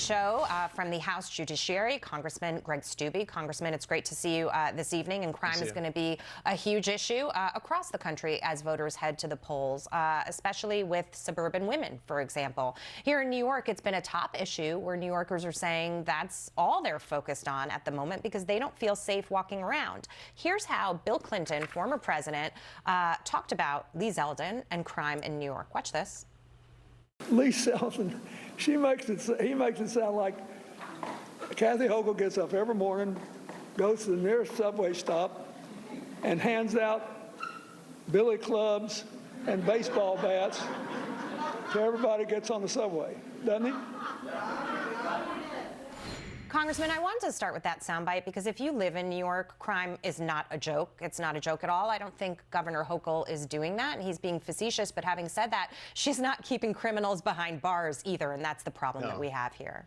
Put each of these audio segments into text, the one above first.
show from the House Judiciary, Congressman Greg Steube. Congressman, it's great to see you this evening, and crime is going to be a huge issue across the country as voters head to the polls, especially with suburban women, for example. Here in New York, it's been a top issue where New Yorkers are saying that's all they're focused on at the moment because they don't feel safe walking around. Here's how Bill Clinton, former president, talked about Lee Zeldin and crime in New York. Watch this. Lee Zeldin, he makes it sound like Kathy Hochul gets up every morning, goes to the nearest subway stop, and hands out billy clubs and baseball bats to everybody who gets on the subway, doesn't he? Congressman, I wanted to start with that soundbite because if you live in New York, crime is not a joke. It's not a joke at all. I don't think Governor Hochul is doing that, and he's being facetious. But having said that, she's not keeping criminals behind bars either, and that's the problem that we have here.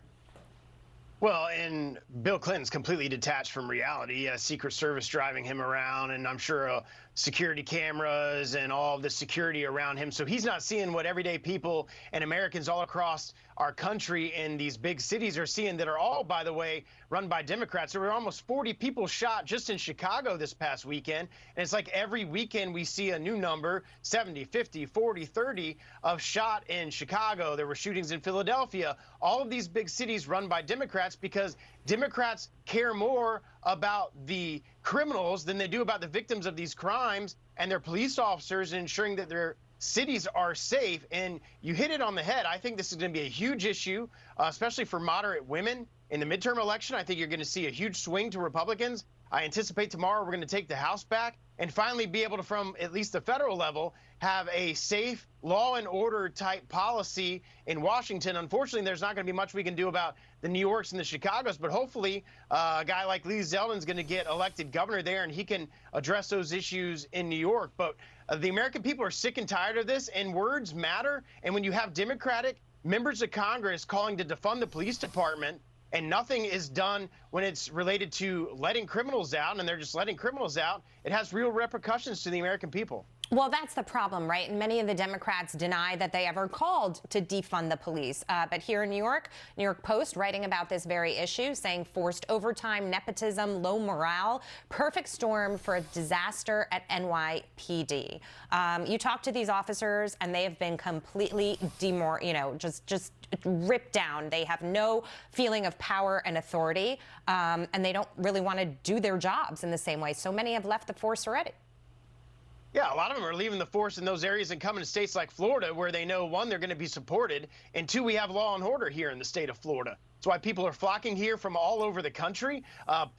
Well, and Bill Clinton's completely detached from reality. Secret Service driving him around, and I'm sure security cameras and all of the security around him. So he's not seeing what everyday people and Americans all across our country in these big cities are seeing, that are all, by the way, run by Democrats. There were almost 40 people shot just in Chicago this past weekend. And it's like every weekend we see a new number, 70, 50, 40, 30 of shot in Chicago. There were shootings in Philadelphia. All of these big cities run by Democrats because Democrats care more about the criminals than they do about the victims of these crimes and their police officers, and ensuring that their cities are safe. And you hit it on the head. I think this is going to be a huge issue, especially for moderate women. In the midterm election, I think you're going to see a huge swing to Republicans. I anticipate tomorrow we're going to take the House back and finally be able to, from at least the federal level, have a safe law and order type policy in Washington. Unfortunately, there's not going to be much we can do about the New Yorks and the Chicagos, but hopefully a guy like Lee Zeldin is going to get elected governor there and he can address those issues in New York. But the American people are sick and tired of this, and words matter. And when you have Democratic members of Congress calling to defund the police department, and nothing is done when it's related to letting criminals out, and they're just letting criminals out, it has real repercussions to the American people. Well, that's the problem, right? And many of the Democrats deny that they ever called to defund the police. But here in New York Post writing about this very issue, saying forced overtime, nepotism, low morale, perfect storm for a disaster at NYPD. You talk to these officers, and they have been completely just ripped down. They have no feeling of power and authority, and they don't really want to do their jobs in the same way. So many have left the force already. Yeah, a lot of them are leaving the force in those areas and coming to states like Florida, where they know, one, they're going to be supported, and two, we have law and order here in the state of Florida. That's why people are flocking here from all over the country.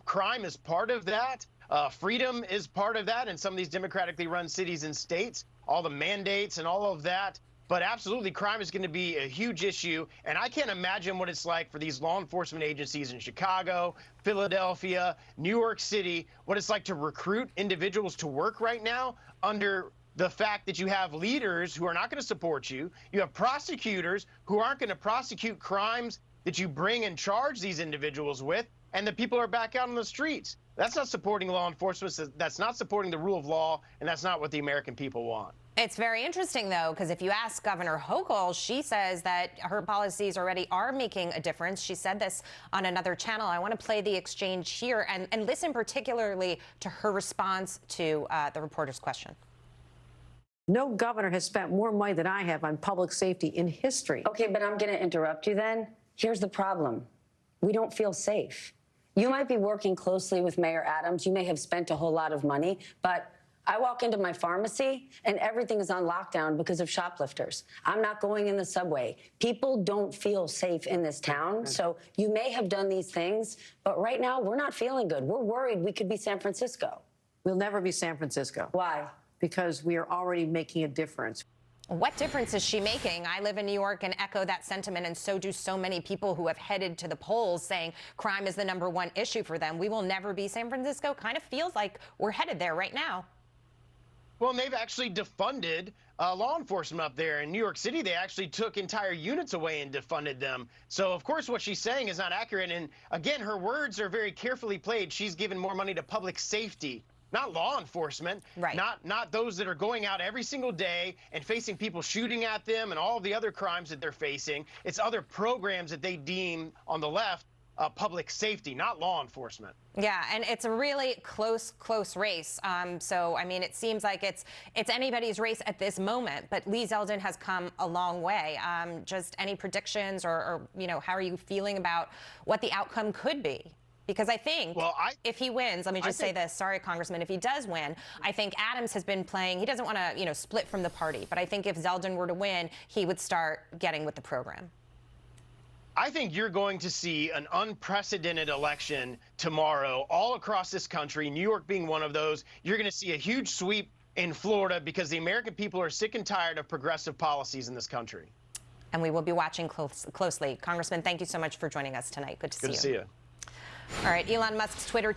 Crime is part of that. Freedom is part of that in some of these democratically run cities and states, all the mandates and all of that. But absolutely, crime is going to be a huge issue, and I can't imagine what it's like for these law enforcement agencies in Chicago, Philadelphia, New York City, what it's like to recruit individuals to work right now under the fact that you have leaders who are not going to support you. You have prosecutors who aren't going to prosecute crimes that you bring and charge these individuals with, and the people are back out on the streets. That's not supporting law enforcement. That's not supporting the rule of law, and that's not what the American people want. It's very interesting, though, because if you ask Governor Hochul, she says that her policies already are making a difference. She said this on another channel. I want to play the exchange here and listen particularly to her response to the reporter's question. No governor has spent more money than I have on public safety in history. Okay, but I'm going to interrupt you then. Here's the problem. We don't feel safe. You might be working closely with Mayor Adams. You may have spent a whole lot of money, but I walk into my pharmacy and everything is on lockdown because of shoplifters. I'm not going in the subway. People don't feel safe in this town. So you may have done these things, but right now we're not feeling good. We're worried we could be San Francisco. We'll never be San Francisco. Why? Because we are already making a difference. What difference is she making? I live in New York and echo that sentiment, and so do so many people who have headed to the polls saying crime is the #1 issue for them. We will never be San Francisco. Kind of feels like we're headed there right now. Well, and they've actually defunded law enforcement up there. In New York City, they actually took entire units away and defunded them. So, of course, what she's saying is not accurate. And, again, her words are very carefully played. She's given more money to public safety. not law enforcement, Right. not those that are going out every single day and facing people shooting at them and all the other crimes that they're facing. It's other programs that they deem on the left public safety, not law enforcement. Yeah, and it's a really close race. So, I mean, it seems like it's anybody's race at this moment, but Lee Zeldin has come a long way. Just any predictions or, you know, how are you feeling about what the outcome could be? Because I think if he wins, let me just say this, sorry, Congressman, if he does win, I think Adams has been playing, he doesn't want to, you know, split from the party, but I think if Zeldin were to win, he would start getting with the program. I think you're going to see an unprecedented election tomorrow all across this country, New York being one of those. You're going to see a huge sweep in Florida because the American people are sick and tired of progressive policies in this country. And we will be watching closely. Congressman, thank you so much for joining us tonight. Good to see you. Good to see you. All right, Elon Musk's Twitter